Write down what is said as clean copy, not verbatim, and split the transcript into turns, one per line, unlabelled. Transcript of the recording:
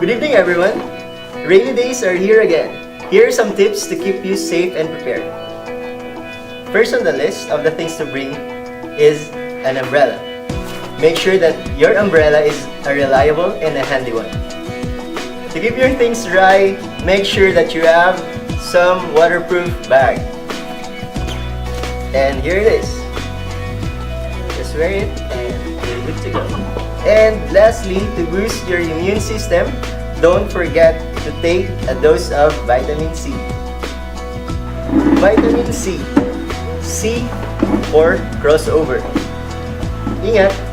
Good evening, everyone. Rainy days are here again. Here are some tips to keep you safe and prepared. First on the list of the things to bring is an umbrella. Make sure that your umbrella is a reliable and a handy one. To keep your things dry, make sure that you have some waterproof bag. And here it is. Just wear it and you're good to go. And lastly, to boost your immune system, don't forget to take a dose of vitamin C. Vitamin C. C for crossover. Ingat!